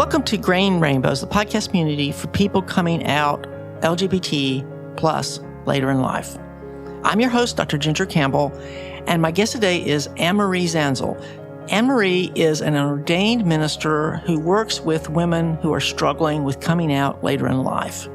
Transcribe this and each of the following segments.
Welcome to Grain Rainbows, the podcast community for people coming out LGBT plus later in life. I'm your host, Dr. Ginger Campbell, and my guest today is Anne-Marie Zanzal. Anne-Marie is an ordained minister who works with women who are struggling with coming out later in life.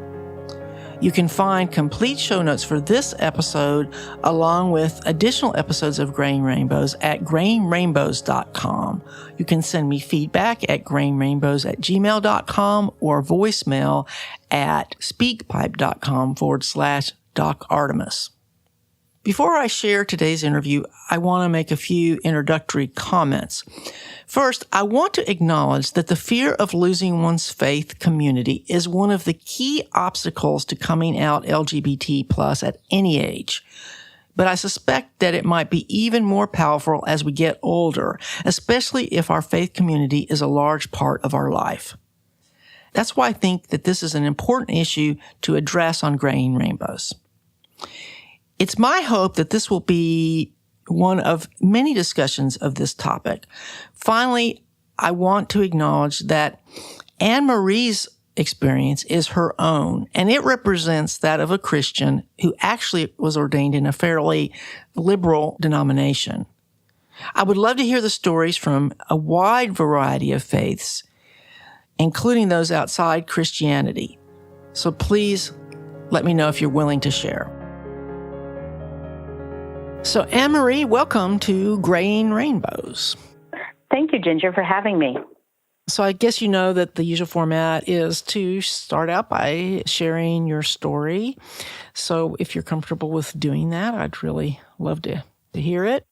You can find complete show notes for this episode along with additional episodes of Grain Rainbows at grayingrainbows.com. You can send me feedback at grayingrainbows@gmail.com or voicemail at speakpipe.com/Doc Artemis. Before I share today's interview, I want to make a few introductory comments. First, I want to acknowledge that the fear of losing one's faith community is one of the key obstacles to coming out LGBT plus at any age. But I suspect that it might be even more powerful as we get older, especially if our faith community is a large part of our life. That's why I think that this is an important issue to address on Grain Rainbows. It's my hope that this will be one of many discussions of this topic. Finally, I want to acknowledge that Anne-Marie's experience is her own, and it represents that of a Christian who actually was ordained in a fairly liberal denomination. I would love to hear the stories from a wide variety of faiths, including those outside Christianity. So please let me know if you're willing to share. So, Anne-Marie, welcome to Grain Rainbows. Thank you, Ginger, for having me. So I guess you know that the usual format is to start out by sharing your story. So if you're comfortable with doing that, I'd really love to hear it.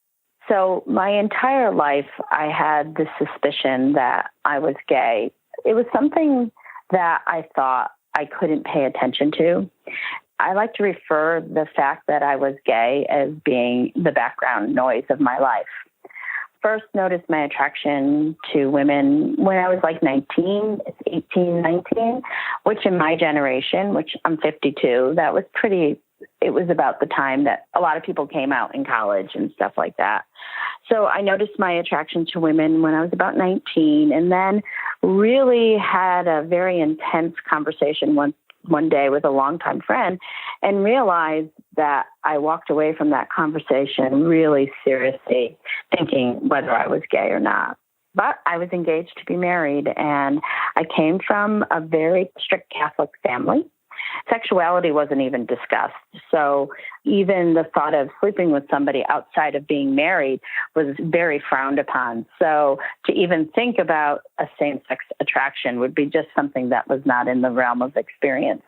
So my entire life, I had this suspicion that I was gay. It was something that I thought I couldn't pay attention to. I like to refer the fact that I was gay as being the background noise of my life. First noticed my attraction to women when I was like 19, 18, 19, which in my generation, which I'm 52, that was it was about the time that a lot of people came out in college and stuff like that. So I noticed my attraction to women when I was about 19, and then really had a very intense conversation one day with a longtime friend and realized that I walked away from that conversation really seriously thinking whether I was gay or not. But I was engaged to be married, and I came from a very strict Catholic family. Sexuality wasn't even discussed. So even the thought of sleeping with somebody outside of being married was very frowned upon. So to even think about a same-sex attraction would be just something that was not in the realm of experience.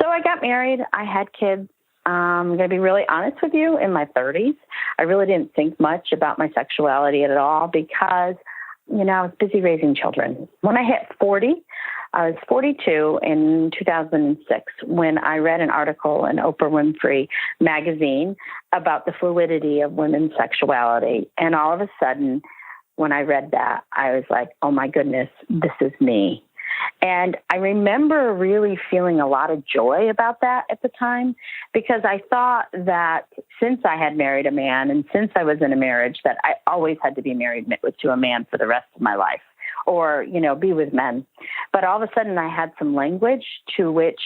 So I got married. I had kids. I'm going to be really honest with you, in my 30s. I really didn't think much about my sexuality at all because, I was busy raising children. When I hit 40, I was 42 in 2006 when I read an article in Oprah Winfrey magazine about the fluidity of women's sexuality. And all of a sudden, when I read that, I was like, oh my goodness, this is me. And I remember really feeling a lot of joy about that at the time, because I thought that since I had married a man and since I was in a marriage, that I always had to be married to a man for the rest of my life, or, be with men. But all of a sudden I had some language to which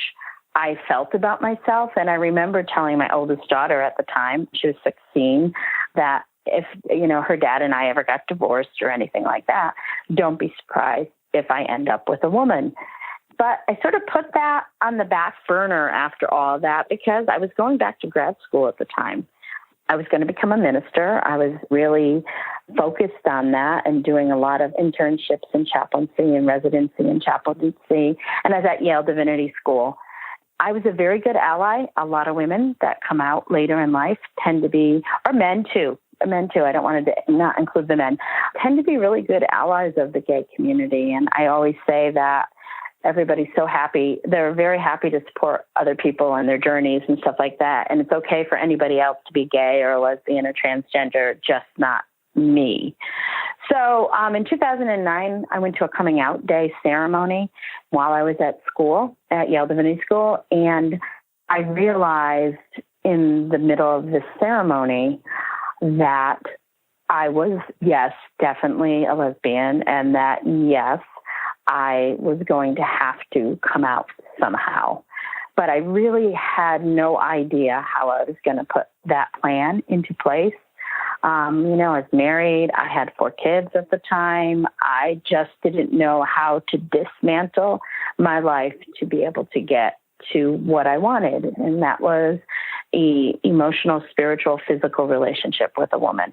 I felt about myself. And I remember telling my oldest daughter at the time, she was 16, that if, her dad and I ever got divorced or anything like that, don't be surprised if I end up with a woman. But I sort of put that on the back burner after all of that because I was going back to grad school at the time. I was going to become a minister. I was really focused on that and doing a lot of internships in chaplaincy and residency in chaplaincy. And I was at Yale Divinity School. I was a very good ally. A lot of women that come out later in life tend to be, or men too, I don't want to not include the men, tend to be really good allies of the gay community. And I always say that everybody's so happy. They're very happy to support other people on their journeys and stuff like that. And it's okay for anybody else to be gay or lesbian or transgender, just not me. So in 2009, I went to a coming out day ceremony while I was at school, at Yale Divinity School. And I realized in the middle of this ceremony that I was, yes, definitely a lesbian, and that, yes, I was going to have to come out somehow. But I really had no idea how I was going to put that plan into place. I was married. I had 4 kids at the time. I just didn't know how to dismantle my life to be able to get to what I wanted. And that was an emotional, spiritual, physical relationship with a woman.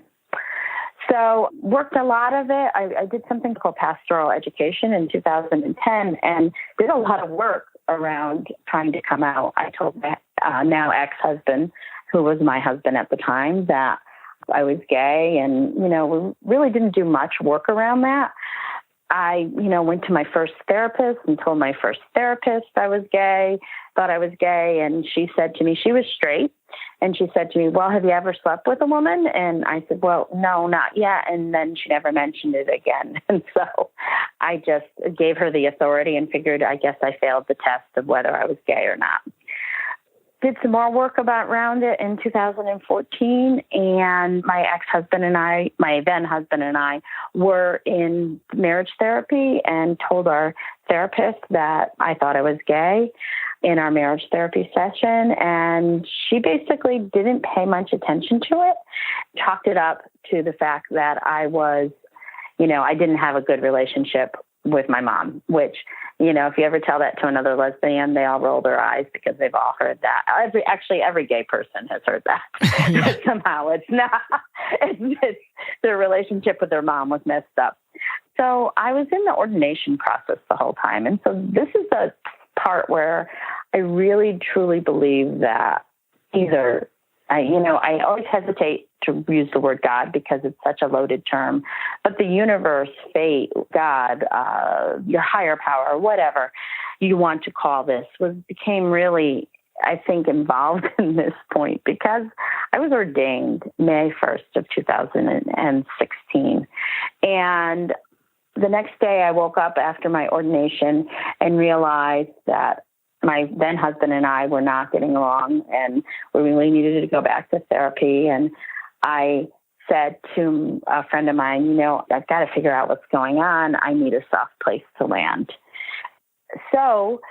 So worked a lot of it. I did something called pastoral education in 2010 and did a lot of work around trying to come out. I told my now ex-husband, who was my husband at the time, that I was gay, and, we really didn't do much work around that. I, went to my first therapist and told my first therapist I was gay, thought I was gay. And she said to me, she was straight. And she said to me, well, have you ever slept with a woman? And I said, well, no, not yet. And then she never mentioned it again. And so I just gave her the authority and figured, I guess I failed the test of whether I was gay or not. Did some more work around it in 2014, and my ex-husband and I, my then husband and I, were in marriage therapy and told our therapist that I thought I was gay in our marriage therapy session, and she basically didn't pay much attention to it, chalked it up to the fact that I was, I didn't have a good relationship with my mom, which, if you ever tell that to another lesbian, they all roll their eyes because they've all heard that. Every gay person has heard that. Yeah. Somehow it's not, it's their relationship with their mom was messed up. So I was in the ordination process the whole time. And so this is the part where I really, truly believe that either, I always hesitate to use the word God because it's such a loaded term, but the universe, fate, God, your higher power, whatever you want to call this, became really, I think, involved in this point because I was ordained May 1st of 2016. And the next day I woke up after my ordination and realized that my then husband and I were not getting along and we really needed to go back to therapy. And I said to a friend of mine, I've got to figure out what's going on. I need a soft place to land. So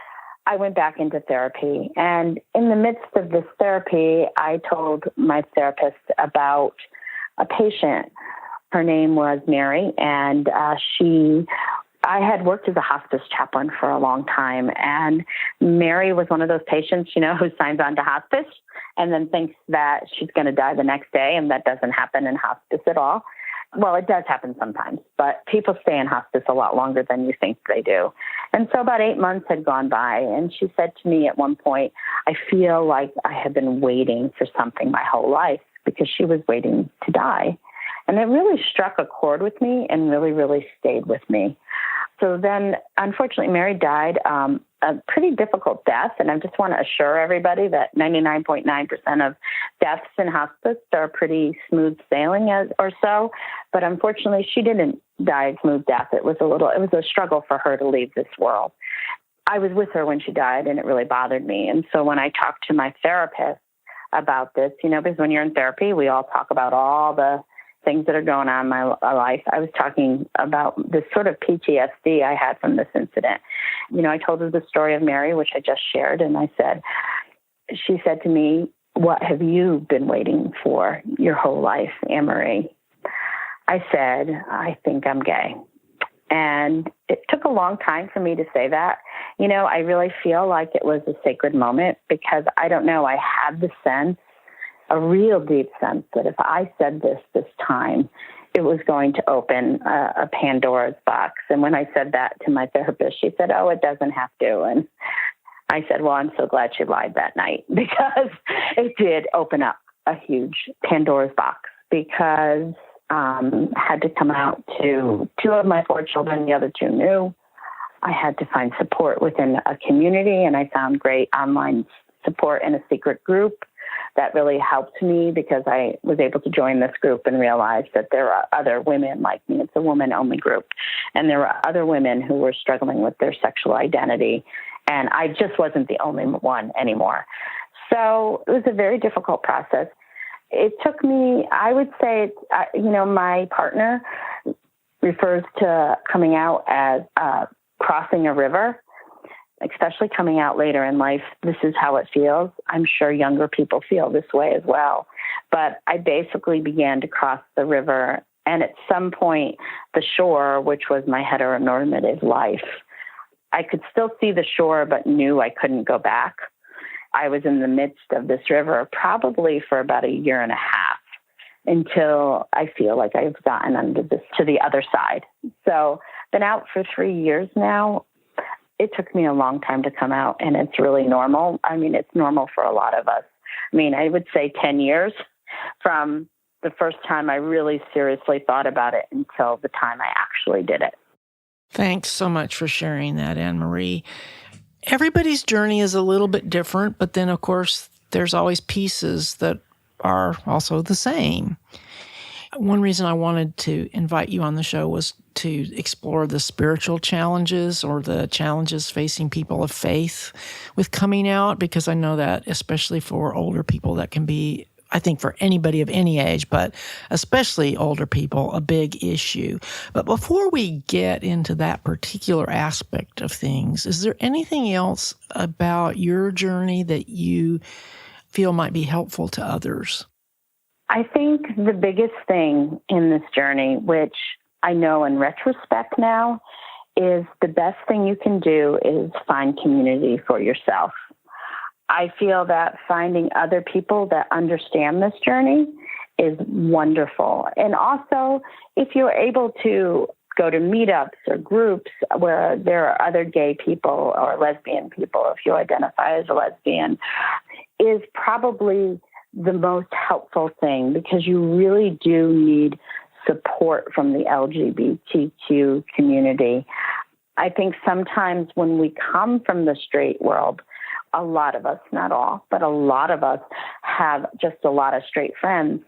I went back into therapy. And in the midst of this therapy, I told my therapist about a patient. Her name was Mary, and I had worked as a hospice chaplain for a long time, and Mary was one of those patients, who signs on to hospice and then thinks that she's going to die the next day, and that doesn't happen in hospice at all. Well, it does happen sometimes, but people stay in hospice a lot longer than you think they do. And so about 8 months had gone by, and she said to me at one point, I feel like I have been waiting for something my whole life, because she was waiting to die. And it really struck a chord with me and really, really stayed with me. So then, unfortunately, Mary died a pretty difficult death. And I just want to assure everybody that 99.9% of deaths in hospice are pretty smooth sailing or so. But unfortunately, she didn't die a smooth death. It was a struggle for her to leave this world. I was with her when she died, and it really bothered me. And so when I talked to my therapist about this, because when you're in therapy, we all talk about all the things that are going on in my life. I was talking about this sort of PTSD I had from this incident. I told her the story of Mary, which I just shared, and she said to me, what have you been waiting for your whole life, Anne-Marie? I said, I think I'm gay. And it took a long time for me to say that. I really feel like it was a sacred moment because I don't know, I had the sense, a real deep sense that if I said this time, it was going to open a Pandora's box. And when I said that to my therapist, she said, oh, it doesn't have to. And I said, well, I'm so glad she lied that night because it did open up a huge Pandora's box because I had to come out to 2 of my 4 children. The other 2 knew. I had to find support within a community, and I found great online support in a secret group. That really helped me because I was able to join this group and realize that there are other women like me. It's a woman-only group. And there were other women who were struggling with their sexual identity. And I just wasn't the only one anymore. So it was a very difficult process. It took me, I would say, my partner refers to coming out as crossing a river, especially coming out later in life, this is how it feels. I'm sure younger people feel this way as well. But I basically began to cross the river. And at some point, the shore, which was my heteronormative life, I could still see the shore, but knew I couldn't go back. I was in the midst of this river probably for about a year and a half until I feel like I've gotten to the other side. So been out for 3 years now. It took me a long time to come out, and it's really normal. I mean, it's normal for a lot of us. I mean, I would say 10 years from the first time I really seriously thought about it until the time I actually did it. Thanks so much for sharing that, Anne-Marie. Everybody's journey is a little bit different, but then, of course, there's always pieces that are also the same. One reason I wanted to invite you on the show was to explore the spiritual challenges or the challenges facing people of faith with coming out, because I know that, especially for older people, that can be, I think for anybody of any age, but especially older people, a big issue. But before we get into that particular aspect of things, is there anything else about your journey that you feel might be helpful to others? I think the biggest thing in this journey, which I know in retrospect now, is the best thing you can do is find community for yourself. I feel that finding other people that understand this journey is wonderful. And also, if you're able to go to meetups or groups where there are other gay people or lesbian people, if you identify as a lesbian, is probably the most helpful thing, because you really do need support from the LGBTQ community. I think sometimes when we come from the straight world, a lot of us, not all, but a lot of us have just a lot of straight friends.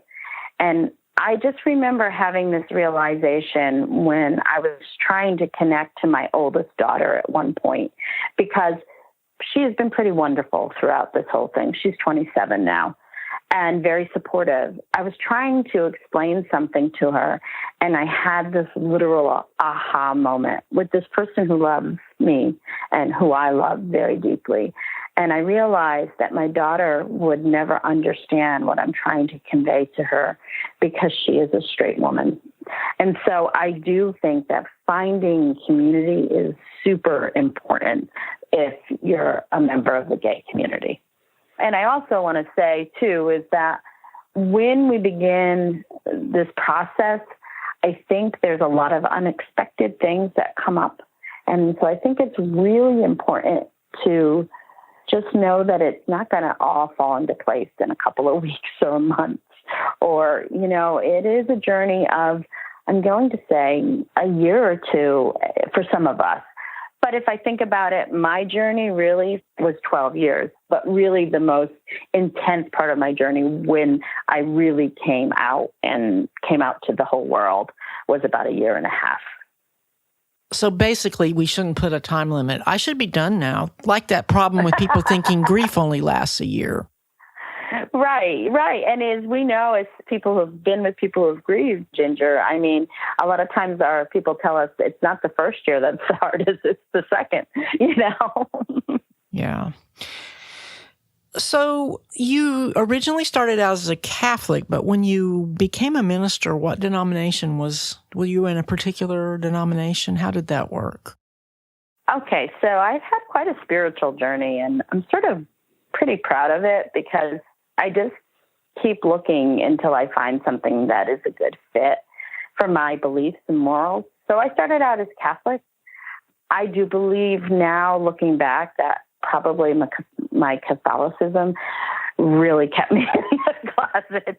And I just remember having this realization when I was trying to connect to my oldest daughter at one point, because she has been pretty wonderful throughout this whole thing. She's 27 now and very supportive. I was trying to explain something to her, and I had this literal aha moment with this person who loves me and who I love very deeply. And I realized that my daughter would never understand what I'm trying to convey to her because she is a straight woman. And so I do think that finding community is super important if you're a member of the gay community. And I also want to say, too, is that when we begin this process, I think there's a lot of unexpected things that come up. And so I think it's really important to just know that it's not going to all fall into place in a couple of weeks or months. Or, you know, it is a journey of, I'm going to say, a year or two for some of us. But if I think about it, my journey really was 12 years, but really the most intense part of my journey when I really came out to the whole world was about a year and a half. So basically, we shouldn't put a time limit. I should be done now. Like that problem with people thinking grief only lasts a year. Right. And as we know, as people who've been with people who've grieved, Ginger, I mean, a lot of times our people tell us it's not the first year that's the hardest, it's the second, you know? Yeah. So you originally started out as a Catholic, but when you became a minister, what denomination were you in a particular denomination? How did that work? Okay, so I've had quite a spiritual journey, and I'm sort of pretty proud of it because I just keep looking until I find something that is a good fit for my beliefs and morals. So I started out as Catholic. I do believe now, looking back, that probably my Catholicism really kept me in the closet,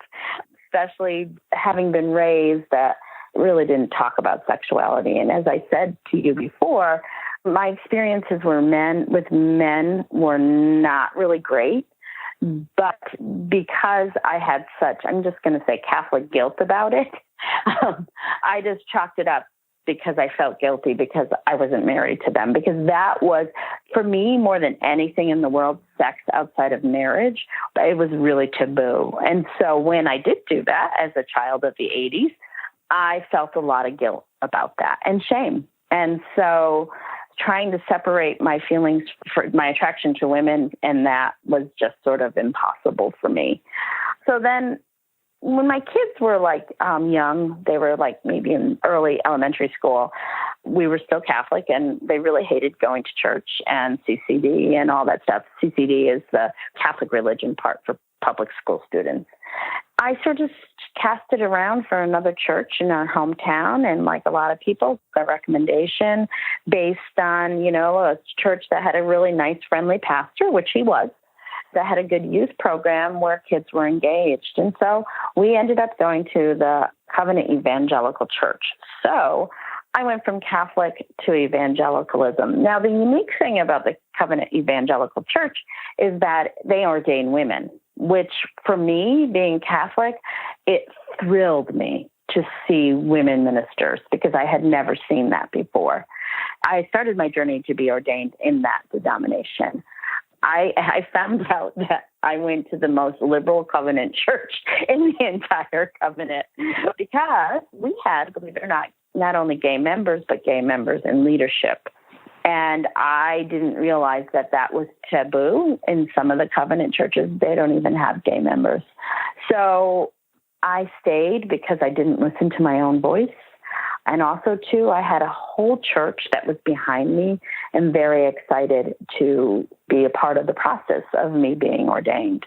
especially having been raised that really didn't talk about sexuality. And as I said to you before, my experiences with men were not really great. But because I had such, I'm just going to say Catholic guilt about it, I just chalked it up because I felt guilty because I wasn't married to them. Because that was, for me, more than anything in the world, sex outside of marriage, it was really taboo. And so when I did do that as a child of the 80s, I felt a lot of guilt about that and shame. And so trying to separate my feelings for my attraction to women, and that was just sort of impossible for me. So then when my kids were young, they were maybe in early elementary school, we were still Catholic, and they really hated going to church and CCD and all that stuff. CCD is the Catholic religion part for public school students. I sort of casted around for another church in our hometown, and like a lot of people, got a recommendation based on, a church that had a really nice, friendly pastor, which he was, that had a good youth program where kids were engaged. And so we ended up going to the Covenant Evangelical Church. So I went from Catholic to evangelicalism. Now, the unique thing about the Covenant Evangelical Church is that they ordain women, which for me, being Catholic, it thrilled me to see women ministers because I had never seen that before. I started my journey to be ordained in that denomination. I found out that I went to the most liberal covenant church in the entire covenant because we had, believe it or not only gay members, but gay members in leadership. And I didn't realize that that was taboo in some of the covenant churches. They don't even have gay members. So I stayed because I didn't listen to my own voice. And also, too, I had a whole church that was behind me and very excited to be a part of the process of me being ordained.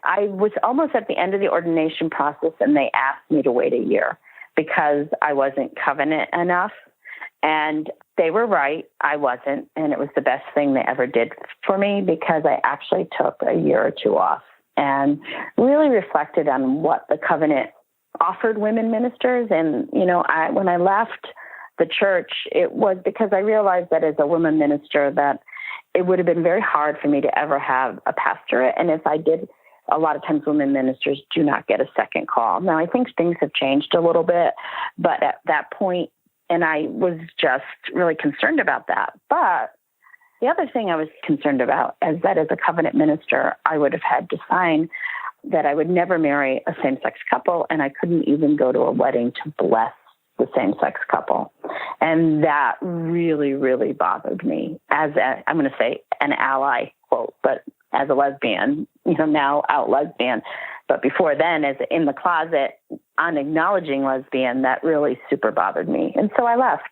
I was almost at the end of the ordination process, and they asked me to wait a year because I wasn't covenant enough. And they were right. I wasn't. And it was the best thing they ever did for me because I actually took a year or two off and really reflected on what the covenant offered women ministers. And, when I left the church, it was because I realized that as a woman minister that it would have been very hard for me to ever have a pastorate. And if I did, a lot of times women ministers do not get a second call. Now, I think things have changed a little bit, but at that point, and I was just really concerned about that. But the other thing I was concerned about is that as a covenant minister, I would have had to sign that I would never marry a same-sex couple, and I couldn't even go to a wedding to bless the same-sex couple. And that really, really bothered me as I'm going to say an ally, quote, but as a lesbian, now out lesbian. But before then, as in the closet, unacknowledging lesbian, that really super bothered me. And so I left.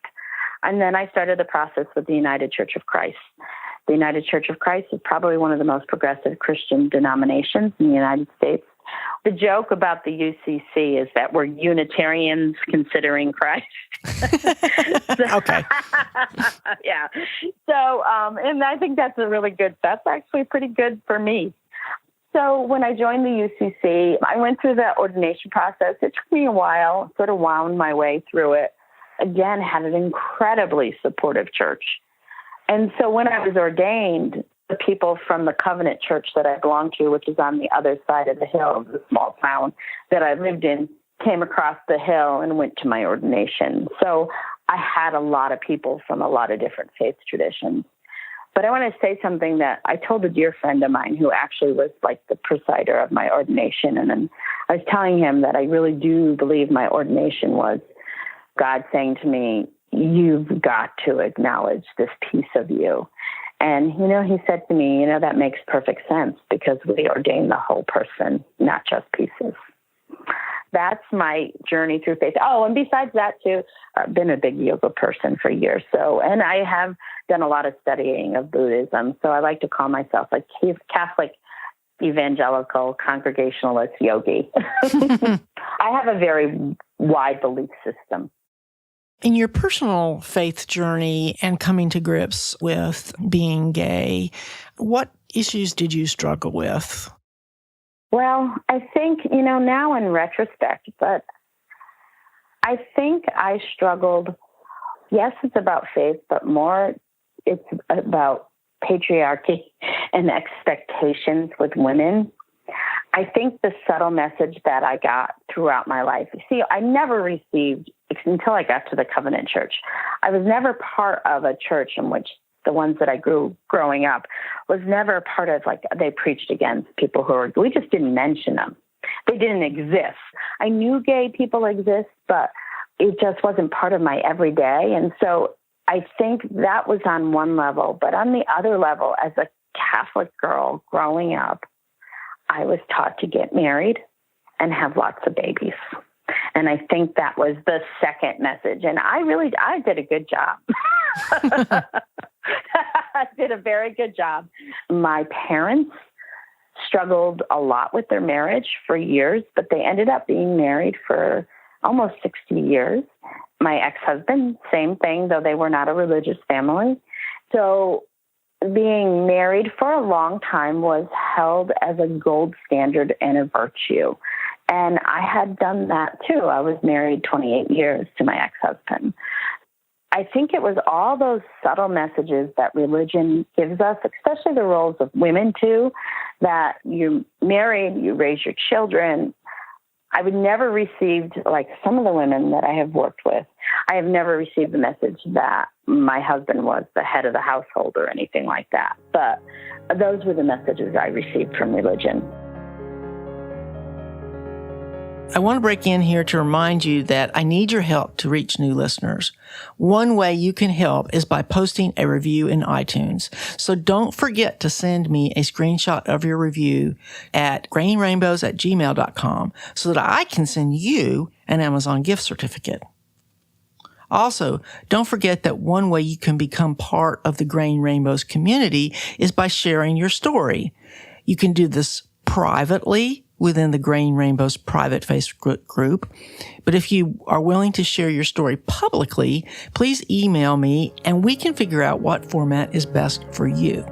And then I started the process with the United Church of Christ. The United Church of Christ is probably one of the most progressive Christian denominations in the United States. The joke about the UCC is that we're Unitarians considering Christ. Okay. Yeah. So, and I think that's actually pretty good for me. So when I joined the UCC, I went through the ordination process. It took me a while, sort of wound my way through it. Again, had an incredibly supportive church. And so when I was ordained, the people from the Covenant Church that I belonged to, which is on the other side of the hill of the small town that I lived in, came across the hill and went to my ordination. So I had a lot of people from a lot of different faith traditions. But I want to say something that I told a dear friend of mine who actually was like the presider of my ordination. And then I was telling him that I really do believe my ordination was God saying to me, you've got to acknowledge this piece of you. And, he said to me, that makes perfect sense because we ordain the whole person, not just pieces. That's my journey through faith. Oh, and besides that, too, I've been a big yoga person for years. So, and I have done a lot of studying of Buddhism. So I like to call myself a Catholic evangelical congregationalist yogi. I have a very wide belief system. In your personal faith journey and coming to grips with being gay, what issues did you struggle with? Well, I think, now in retrospect, but I think I struggled. Yes, it's about faith, but more it's about patriarchy and expectations with women. I think the subtle message that I got throughout my life, I never received, until I got to the Covenant Church, I was never part of a church in which the ones that I grew growing up was never part of, they preached against people we just didn't mention them. They didn't exist. I knew gay people exist, but it just wasn't part of my everyday. And so I think that was on one level, but on the other level, as a Catholic girl growing up, I was taught to get married and have lots of babies. And I think that was the second message. And I did a good job. I did a very good job. My parents struggled a lot with their marriage for years, but they ended up being married for almost 60 years. My ex-husband, same thing, though they were not a religious family. So being married for a long time was held as a gold standard and a virtue. And I had done that too. I was married 28 years to my ex-husband. I think it was all those subtle messages that religion gives us, especially the roles of women too, that you're married, you raise your children. I would never received, like some of the women that I have worked with, I have never received the message that my husband was the head of the household or anything like that. But those were the messages I received from religion. I want to break in here to remind you that I need your help to reach new listeners. One way you can help is by posting a review in iTunes. So don't forget to send me a screenshot of your review at grayingrainbows@gmail.com so that I can send you an Amazon gift certificate. Also, don't forget that one way you can become part of the Graying Rainbows community is by sharing your story. You can do this privately within the Graying Rainbows private Facebook group. But if you are willing to share your story publicly, please email me and we can figure out what format is best for you.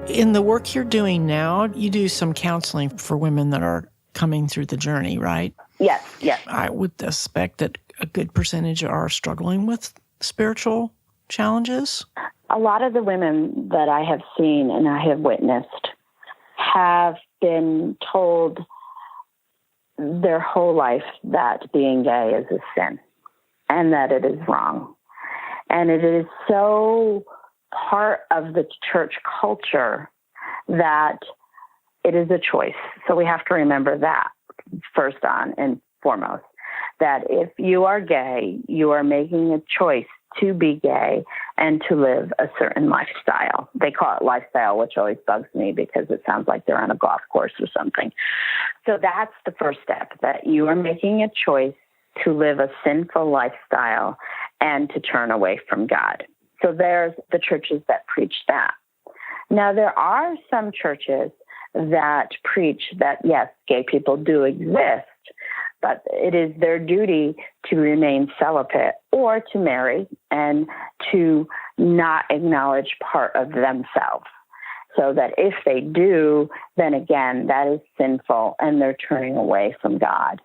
In the work you're doing now, you do some counseling for women that are coming through the journey, right? Yes. I would suspect that a good percentage are struggling with spiritual challenges. A lot of the women that I have seen and I have witnessed have been told their whole life that being gay is a sin and that it is wrong. And it is so part of the church culture that it is a choice. So we have to remember that first on and foremost, that if you are gay, you are making a choice to be gay and to live a certain lifestyle. They call it lifestyle, which always bugs me because it sounds like they're on a golf course or something. So that's the first step, that you are making a choice to live a sinful lifestyle and to turn away from God. So there's the churches that preach that. Now, there are some churches that preach that, yes, gay people do exist, but it is their duty to remain celibate or to marry and to not acknowledge part of themselves. So that if they do, then again, that is sinful and they're turning away from God.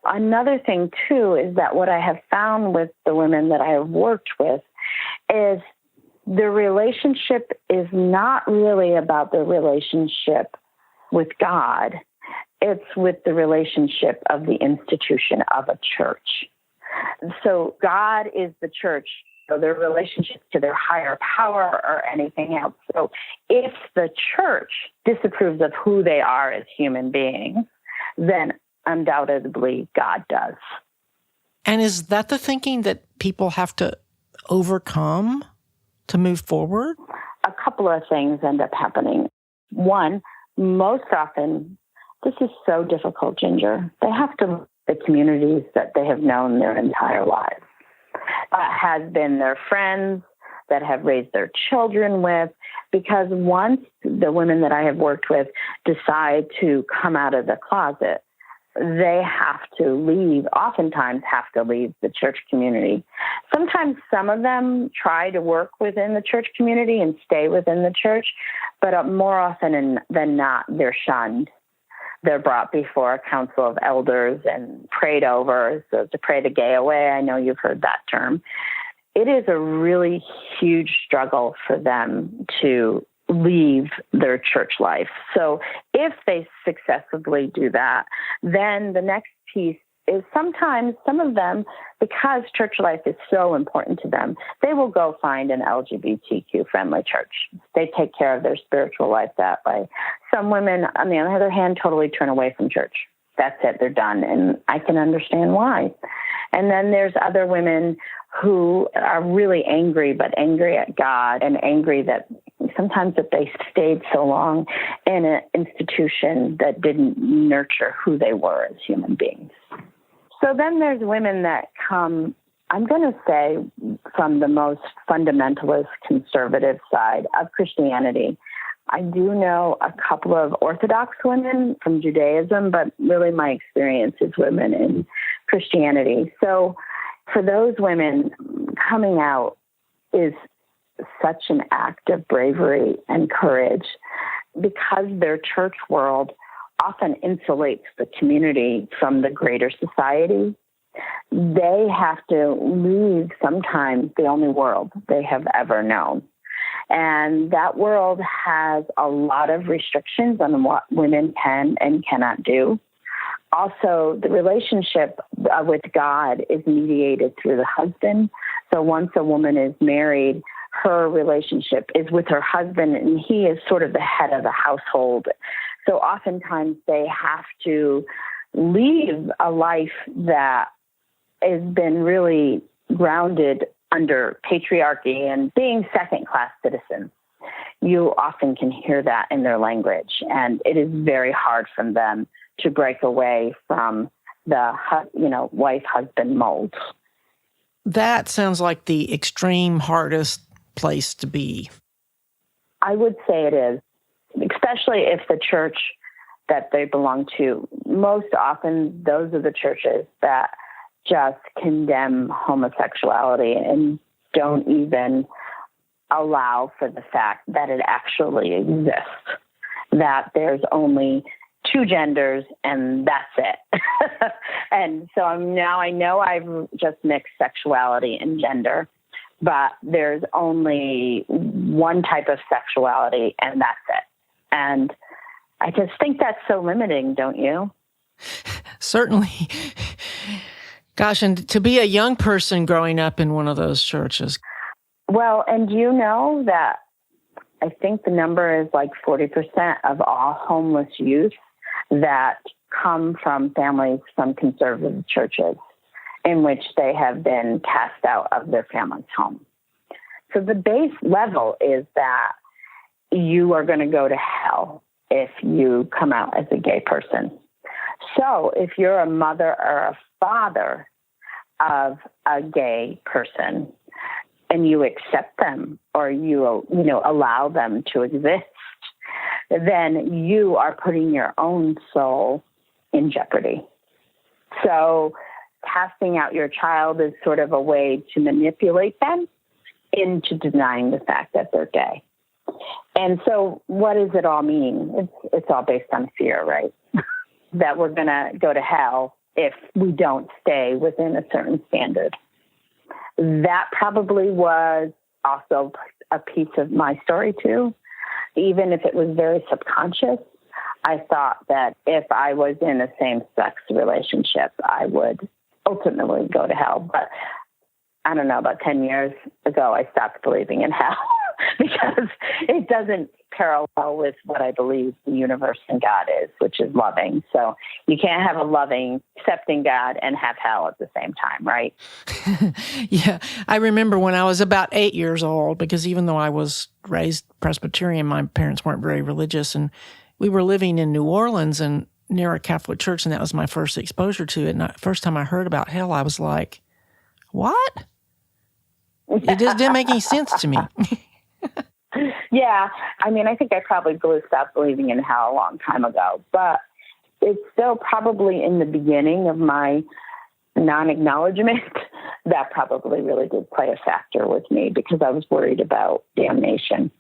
Another thing, too, is that what I have found with the women that I have worked with is the relationship is not really about the relationship with God. It's with the relationship of the institution of a church. So God is the church, so their relationship to their higher power or anything else. So if the church disapproves of who they are as human beings, then undoubtedly God does. And is that the thinking that people have to overcome to move forward? A couple of things end up happening. One, most often, this is so difficult, Ginger. They have to leave the communities that they have known their entire lives. Has been their friends that have raised their children with, because once the women that I have worked with decide to come out of the closet, they have to leave, oftentimes have to leave the church community. Sometimes some of them try to work within the church community and stay within the church, but more often than not, they're shunned. They're brought before a council of elders and prayed over, so to pray the gay away. I know you've heard that term. It is a really huge struggle for them to leave their church life. So if they successfully do that, then the next piece is sometimes some of them, because church life is so important to them, they will go find an LGBTQ friendly church. They take care of their spiritual life that way. Some women, on the other hand, totally turn away from church. That's it. They're done. And I can understand why. And then there's other women who are really angry, but angry at God and angry that sometimes that they stayed so long in an institution that didn't nurture who they were as human beings. So then there's women that come, I'm going to say, from the most fundamentalist conservative side of Christianity. I do know a couple of Orthodox women from Judaism, but really my experience is women in Christianity. So for those women, coming out is such an act of bravery and courage because their church world often insulates the community from the greater society. They have to leave sometimes the only world they have ever known. And that world has a lot of restrictions on what women can and cannot do. Also, the relationship with God is mediated through the husband. So once a woman is married, her relationship is with her husband, and he is sort of the head of the household. So oftentimes they have to leave a life that has been really grounded under patriarchy and being second-class citizens. You often can hear that in their language, and it is very hard for them to break away from the, wife-husband mold. That sounds like the extreme hardest place to be. I would say it is, especially if the church that they belong to, most often those are the churches that just condemn homosexuality and don't even allow for the fact that it actually exists, that there's only two genders and that's it. And so I know I've just mixed sexuality and gender, but there's only one type of sexuality and that's it. And I just think that's so limiting, don't you? Certainly. Gosh, and to be a young person growing up in one of those churches. Well, and you know that I think the number is like 40% of all homeless youth that come from families from conservative churches in which they have been cast out of their family's home. So the base level is that you are going to go to hell if you come out as a gay person. So if you're a mother or a father of a gay person and you accept them or you allow them to exist, then you are putting your own soul in jeopardy. So casting out your child is sort of a way to manipulate them into denying the fact that they're gay. And so what does it all mean? It's all based on fear, right? That we're going to go to hell if we don't stay within a certain standard. That probably was also a piece of my story too. Even if it was very subconscious, I thought that if I was in a same-sex relationship, I would ultimately go to hell. But I don't know, about 10 years ago, I stopped believing in hell because it doesn't parallel with what I believe the universe and God is, which is loving. So you can't have a loving, accepting God and have hell at the same time, right? Yeah. I remember when I was about 8 years old, because even though I was raised Presbyterian, my parents weren't very religious, and we were living in New Orleans and near a Catholic church, and that was my first exposure to it. And the first time I heard about hell, I was like, what? It just didn't make any sense to me. Yeah. I mean, I think I probably stopped believing in hell a long time ago, but it's still probably in the beginning of my non-acknowledgement that probably really did play a factor with me because I was worried about damnation.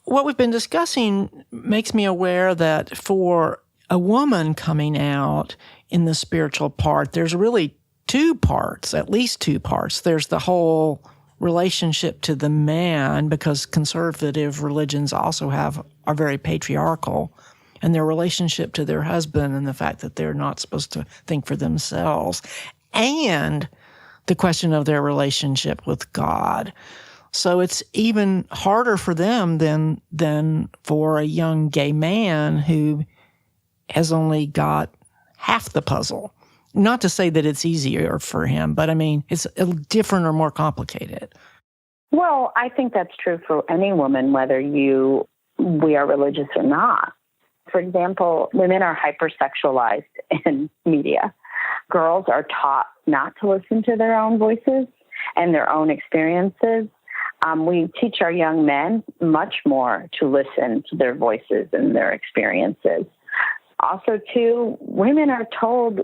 What we've been discussing makes me aware that for a woman coming out in the spiritual part, there's really two parts, at least two parts. There's the whole relationship to the man, because conservative religions also are very patriarchal, and their relationship to their husband and the fact that they're not supposed to think for themselves, and the question of their relationship with God. So it's even harder for them than for a young gay man who has only got half the puzzle. Not to say that it's easier for him, but I mean, it's different or more complicated. Well, I think that's true for any woman, whether we are religious or not. For example, women are hypersexualized in media. Girls are taught not to listen to their own voices and their own experiences. We teach our young men much more to listen to their voices and their experiences. Also, too, women are told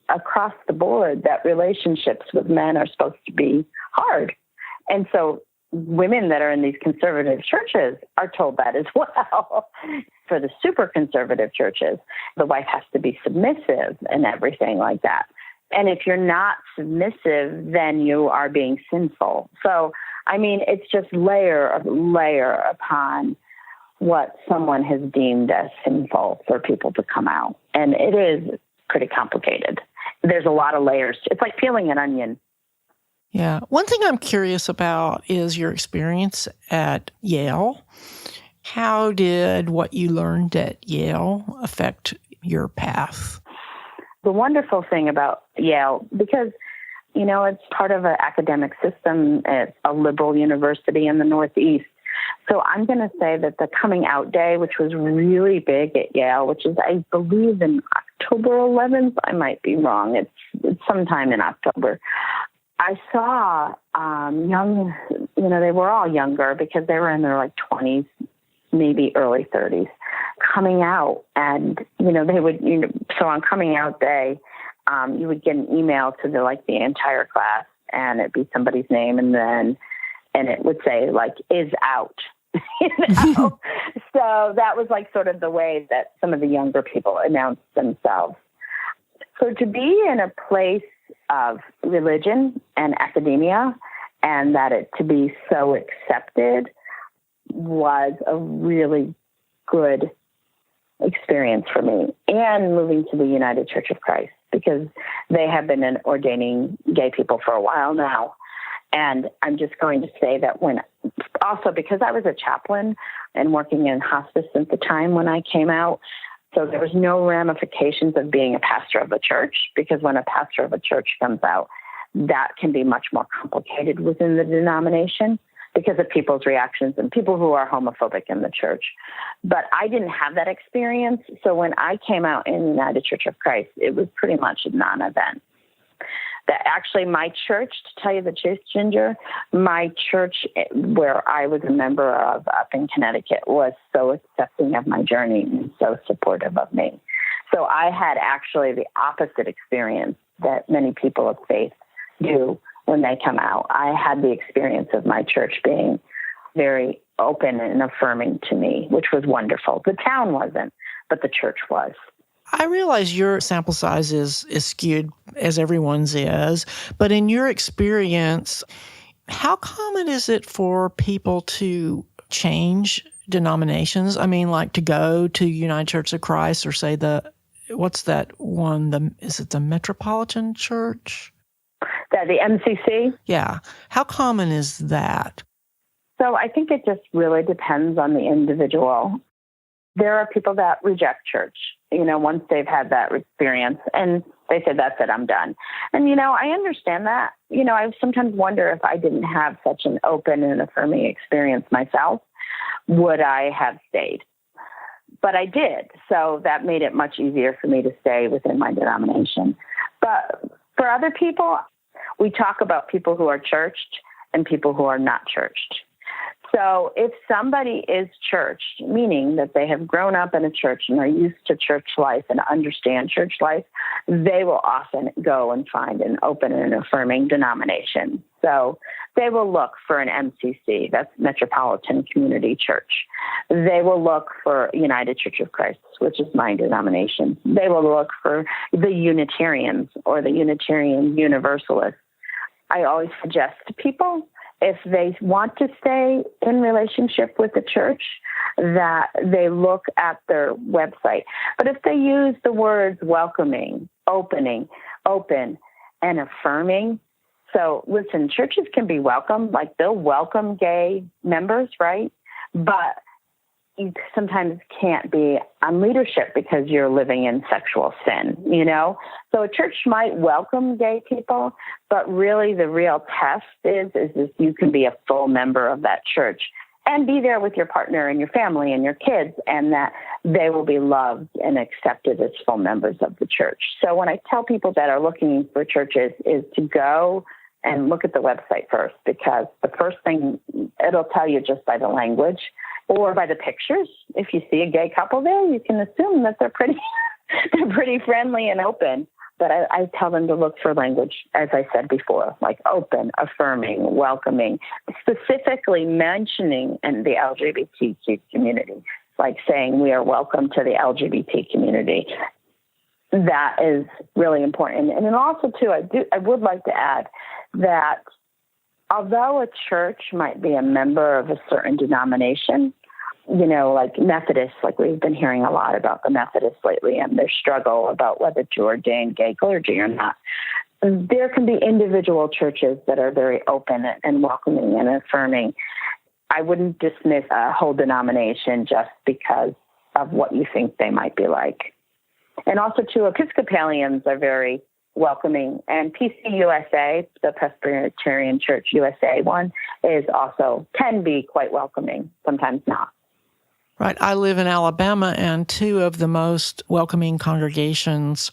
across the board that relationships with men are supposed to be hard. And so women that are in these conservative churches are told that as well. For the super conservative churches, the wife has to be submissive and everything like that. And if you're not submissive, then you are being sinful. So, I mean, it's just layer upon what someone has deemed as sinful for people to come out. And it is pretty complicated. There's a lot of layers. It's like peeling an onion. Yeah. One thing I'm curious about is your experience at Yale. How did what you learned at Yale affect your path? The wonderful thing about Yale, because, it's part of an academic system, it's a liberal university in the Northeast. So I'm going to say that the coming out day, which was really big at Yale, which is, I believe, in October 11th, I might be wrong. It's sometime in October. I saw young, they were all younger because they were in their 20s, maybe early 30s, coming out. And, they would, so on coming out day, you would get an email to the entire class, and it'd be somebody's name, and it would say is out. So that was sort of the way that some of the younger people announced themselves. So to be in a place of religion and academia, and that it to be so accepted, was a really good experience for me. And moving to the United Church of Christ, because they have been ordaining gay people for a while now. And I'm just going to say that also because I was a chaplain and working in hospice at the time when I came out, so there was no ramifications of being a pastor of a church, because when a pastor of a church comes out, that can be much more complicated within the denomination because of people's reactions and people who are homophobic in the church. But I didn't have that experience. So when I came out in the United Church of Christ, it was pretty much a non-event. That actually my church, to tell you the truth, Ginger, my church where I was a member of up in Connecticut was so accepting of my journey and so supportive of me. So I had actually the opposite experience that many people of faith do when they come out. I had the experience of my church being very open and affirming to me, which was wonderful. The town wasn't, but the church was. I realize your sample size is skewed, as everyone's is, but in your experience, how common is it for people to change denominations? I mean, to go to United Church of Christ, or say what's that one? Is it the Metropolitan Church? The MCC? Yeah. How common is that? So I think it just really depends on the individual. There are people that reject church, once they've had that experience, and they say, that's it, I'm done. And, I understand that. I sometimes wonder if I didn't have such an open and affirming experience myself, would I have stayed? But I did. So that made it much easier for me to stay within my denomination. But for other people, we talk about people who are churched and people who are not churched. So if somebody is churched, meaning that they have grown up in a church and are used to church life and understand church life, they will often go and find an open and affirming denomination. So they will look for an MCC, that's Metropolitan Community Church. They will look for United Church of Christ, which is my denomination. They will look for the Unitarians or the Unitarian Universalists. I always suggest to people, if they want to stay in relationship with the church, that they look at their website. But if they use the words welcoming, open, and affirming, so listen, churches can be welcome, they'll welcome gay members, right? But you sometimes can't be on leadership because you're living in sexual sin, So a church might welcome gay people, but really the real test is if you can be a full member of that church and be there with your partner and your family and your kids, and that they will be loved and accepted as full members of the church. So when I tell people that are looking for churches is to go and look at the website first, because the first thing it'll tell you just by the language or by the pictures. If you see a gay couple there, you can assume that they're pretty friendly and open. But I tell them to look for language, as I said before, like open, affirming, welcoming, specifically mentioning in the LGBTQ community, like saying we are welcome to the LGBT community. That is really important. And then also, too, I would like to add that although a church might be a member of a certain denomination, like Methodists, like we've been hearing a lot about the Methodists lately and their struggle about whether to ordain gay clergy or not. There can be individual churches that are very open and welcoming and affirming. I wouldn't dismiss a whole denomination just because of what you think they might be like. And also, too, Episcopalians are very welcoming. And PCUSA, the Presbyterian Church USA one, can be quite welcoming, sometimes not. Right. I live in Alabama, and two of the most welcoming congregations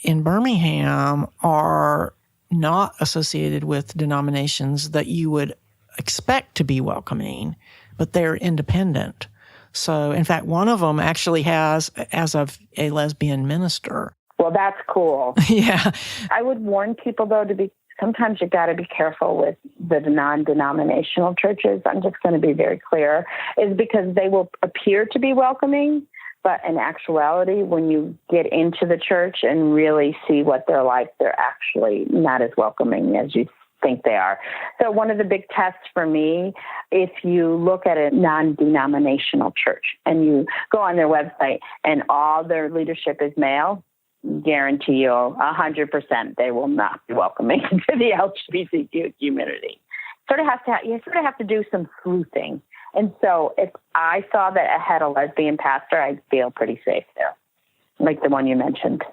in Birmingham are not associated with denominations that you would expect to be welcoming, but they're independent. So, in fact, one of them actually has, as of a lesbian minister. Well, that's cool. Yeah. I would warn people, though, sometimes you got to be careful with the non-denominational churches. I'm just going to be very clear, is because they will appear to be welcoming, but in actuality, when you get into the church and really see what they're like, they're actually not as welcoming as you think they are. So one of the big tests for me, if you look at a non-denominational church and you go on their website and all their leadership is male, guarantee you 100% they will not be welcoming to the LGBTQ community. You sort of have to do some sleuthing. And so if I saw that I had a lesbian pastor, I'd feel pretty safe there, like the one you mentioned.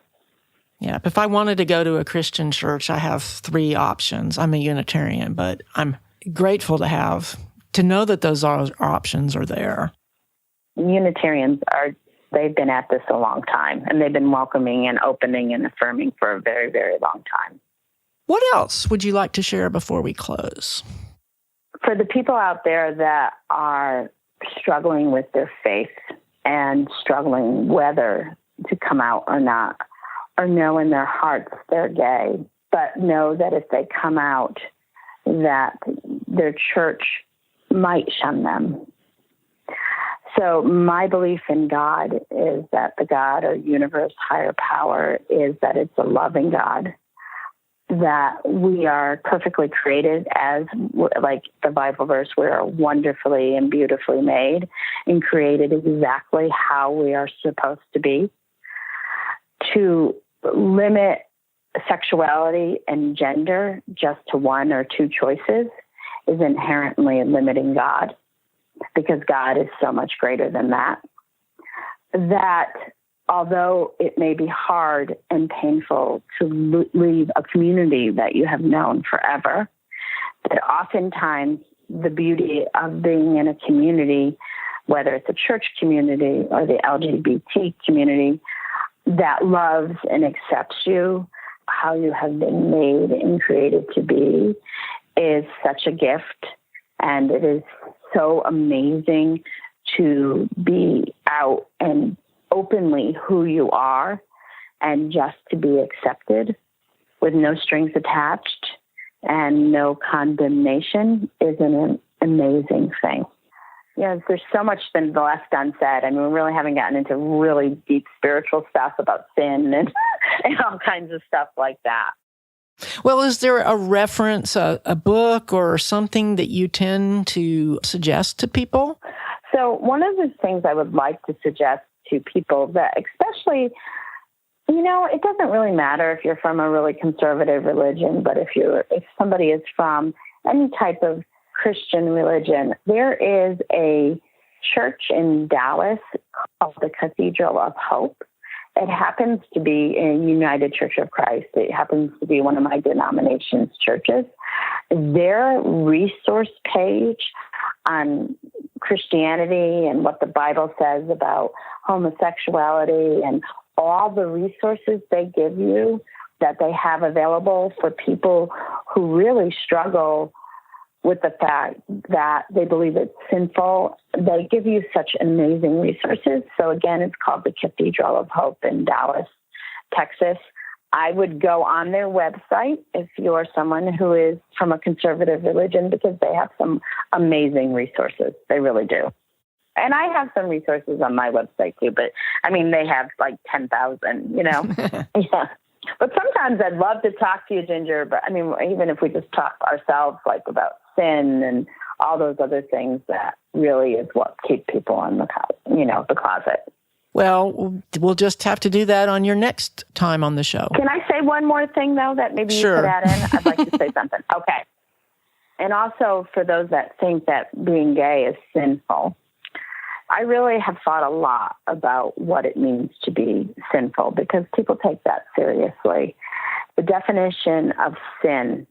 Yeah, if I wanted to go to a Christian church, I have three options. I'm a Unitarian, but I'm grateful to know that those options are there. Unitarians they've been at this a long time, and they've been welcoming and opening and affirming for a very, very long time. What else would you like to share before we close? For the people out there that are struggling with their faith and struggling whether to come out or not, or know in their hearts they're gay, but know that if they come out, that their church might shun them. So my belief in God is that the God or universe, higher power, is that it's a loving God, that we are perfectly created as, like the Bible verse, we are wonderfully and beautifully made and created exactly how we are supposed to be. To limit sexuality and gender just to one or two choices is inherently limiting God, because God is so much greater than that. That although it may be hard and painful to leave a community that you have known forever, that oftentimes the beauty of being in a community, whether it's a church community or the LGBT community, that loves and accepts you, how you have been made and created to be, is such a gift. And it is so amazing to be out and openly who you are and just to be accepted with no strings attached and no condemnation is an amazing thing. Yeah, there's so much been left unsaid. I mean, we really haven't gotten into really deep spiritual stuff about sin and all kinds of stuff like that. Well, is there a reference, a book or something that you tend to suggest to people? So one of the things I would like to suggest to people, that especially, it doesn't really matter if you're from a really conservative religion, but if somebody is from any type of Christian religion, there is a church in Dallas called the Cathedral of Hope. It happens to be in United Church of Christ. It happens to be one of my denomination's churches. Their resource page on Christianity and what the Bible says about homosexuality and all the resources they give you that they have available for people who really struggle with the fact that they believe it's sinful. They give you such amazing resources. So again, it's called the Cathedral of Hope in Dallas, Texas. I would go on their website if you're someone who is from a conservative religion, because they have some amazing resources. They really do. And I have some resources on my website too, but I mean, they have like 10,000, Yeah. But sometimes I'd love to talk to you, Ginger, but I mean, even if we just talk ourselves, like about sin and all those other things, that really is what keep people in the closet. Well, we'll just have to do that on your next time on the show. Can I say one more thing, though, that maybe you could add in? I'd like to say something. Okay. And also, for those that think that being gay is sinful, I really have thought a lot about what it means to be sinful, because people take that seriously. The definition of sin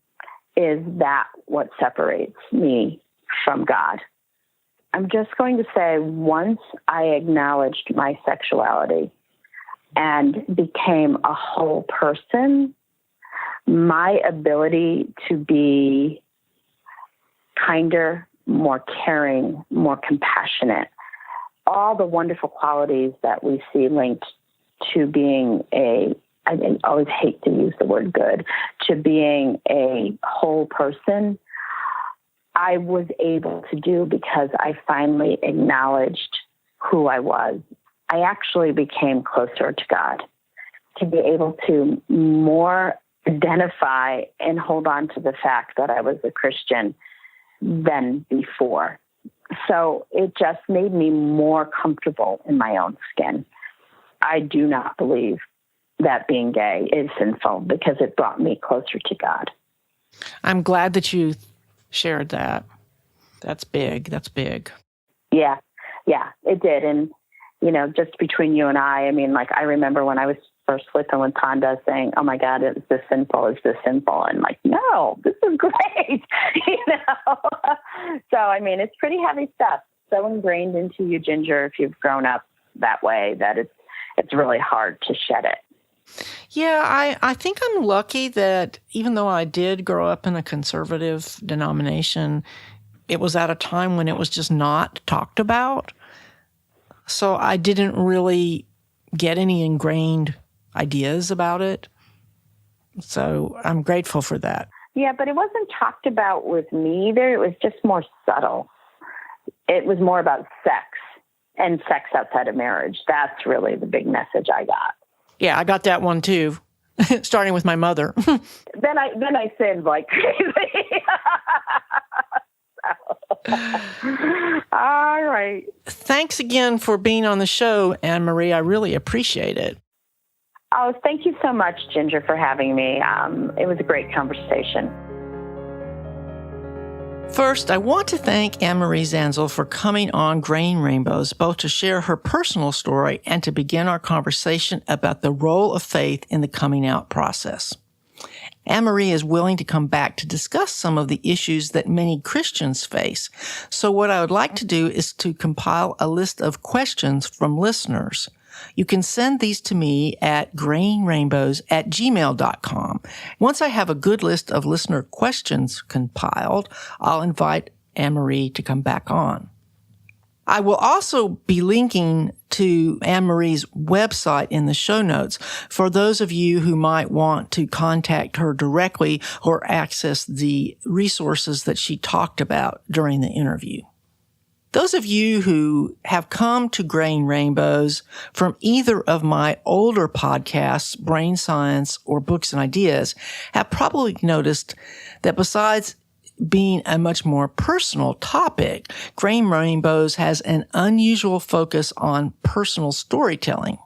is that what separates me from God. I'm just going to say, once I acknowledged my sexuality and became a whole person, my ability to be kinder, more caring, more compassionate, all the wonderful qualities that we see linked to being I always hate to use the word good, to being a whole person, I was able to do because I finally acknowledged who I was. I actually became closer to God, to be able to more identify and hold on to the fact that I was a Christian than before. So it just made me more comfortable in my own skin. I do not believe that being gay is sinful because it brought me closer to God. I'm glad that you shared that. That's big. That's big. Yeah, it did. And, just between you and I mean, like, I remember when I was first sleeping with Tonda saying, oh my God, is this sinful? Is this sinful? And like, no, this is great. So, I mean, it's pretty heavy stuff. So ingrained into you, Ginger, if you've grown up that way, that it's really hard to shed it. Yeah, I think I'm lucky that even though I did grow up in a conservative denomination, it was at a time when it was just not talked about. So I didn't really get any ingrained ideas about it. So I'm grateful for that. Yeah, but it wasn't talked about with me either. It was just more subtle. It was more about sex and sex outside of marriage. That's really the big message I got. Yeah, I got that one too, starting with my mother. Then I sinned like crazy. All right. Thanks again for being on the show, Anne-Marie. I really appreciate it. Oh, thank you so much, Ginger, for having me. It was a great conversation. First, I want to thank Anne-Marie Zanzal for coming on Graying Rainbows, both to share her personal story and to begin our conversation about the role of faith in the coming out process. Anne-Marie is willing to come back to discuss some of the issues that many Christians face. So what I would like to do is to compile a list of questions from listeners. You can send these to me at grayingrainbows@gmail.com. Once I have a good list of listener questions compiled, I'll invite Anne-Marie to come back on. I will also be linking to Anne-Marie's website in the show notes for those of you who might want to contact her directly or access the resources that she talked about during the interview. Those of you who have come to Graying Rainbows from either of my older podcasts, Brain Science or Books and Ideas, have probably noticed that besides being a much more personal topic, Graying Rainbows has an unusual focus on personal storytelling.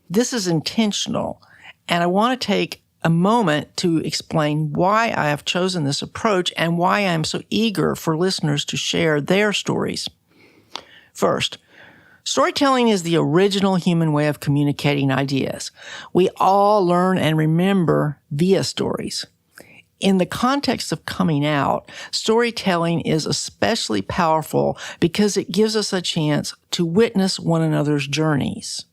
This is intentional, and I want to take a moment to explain why I have chosen this approach and why I am so eager for listeners to share their stories. First, storytelling is the original human way of communicating ideas. We all learn and remember via stories. In the context of coming out, storytelling is especially powerful because it gives us a chance to witness one another's journeys.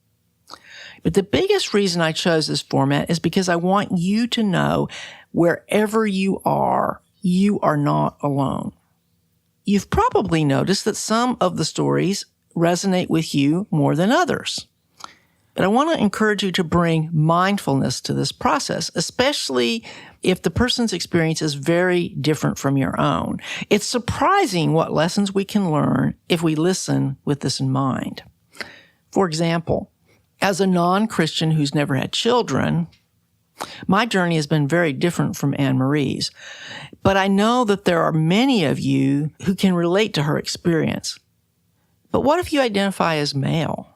But the biggest reason I chose this format is because I want you to know wherever you are not alone. You've probably noticed that some of the stories resonate with you more than others. But I want to encourage you to bring mindfulness to this process, especially if the person's experience is very different from your own. It's surprising what lessons we can learn if we listen with this in mind. For example, as a non-Christian who's never had children, my journey has been very different from Anne-Marie's. But I know that there are many of you who can relate to her experience. But what if you identify as male?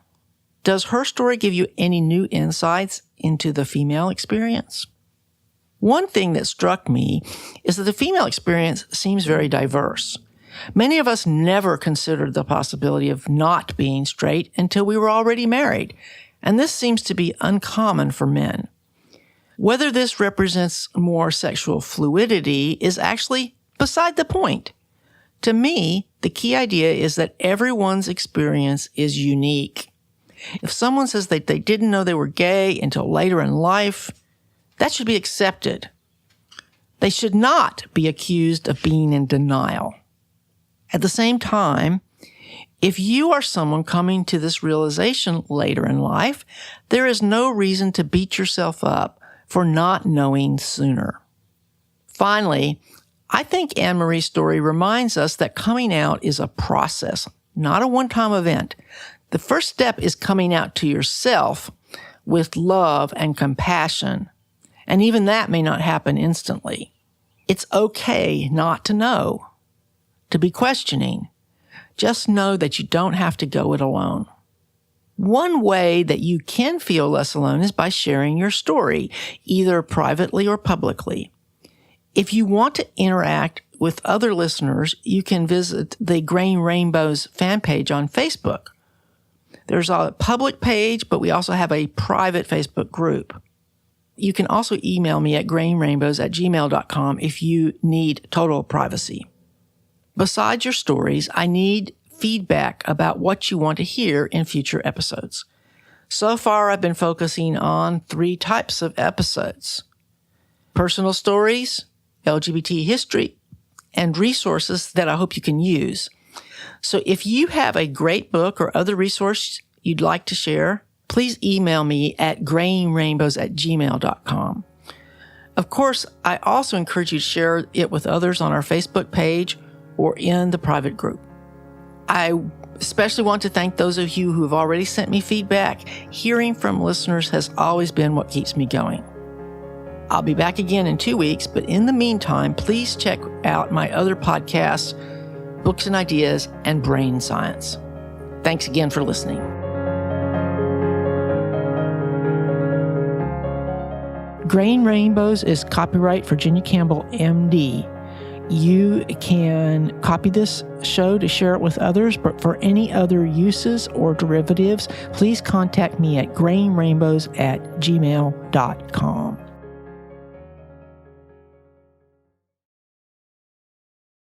Does her story give you any new insights into the female experience? One thing that struck me is that the female experience seems very diverse. Many of us never considered the possibility of not being straight until we were already married, and this seems to be uncommon for men. Whether this represents more sexual fluidity is actually beside the point. To me, the key idea is that everyone's experience is unique. If someone says that they didn't know they were gay until later in life, that should be accepted. They should not be accused of being in denial. At the same time, if you are someone coming to this realization later in life, there is no reason to beat yourself up for not knowing sooner. Finally, I think Anne-Marie's story reminds us that coming out is a process, not a one-time event. The first step is coming out to yourself with love and compassion. And even that may not happen instantly. It's okay not to know, to be questioning. Just know that you don't have to go it alone. One way that you can feel less alone is by sharing your story, either privately or publicly. If you want to interact with other listeners, you can visit the Graying Rainbows fan page on Facebook. There's a public page, but we also have a private Facebook group. You can also email me at grayingrainbows@gmail.com if you need total privacy. Besides your stories, I need feedback about what you want to hear in future episodes. So far, I've been focusing on 3 types of episodes: personal stories, LGBT history, and resources that I hope you can use. So if you have a great book or other resource you'd like to share, please email me at grayingrainbows@gmail.com. Of course, I also encourage you to share it with others on our Facebook page or in the private group. I especially want to thank those of you who have already sent me feedback. Hearing from listeners has always been what keeps me going. I'll be back again in 2 weeks, but in the meantime, please check out my other podcasts, Books and Ideas, and Brain Science. Thanks again for listening. Graying Rainbows is copyright Virginia Campbell, MD. You can copy this show to share it with others, but for any other uses or derivatives, please contact me at grayingrainbows@gmail.com.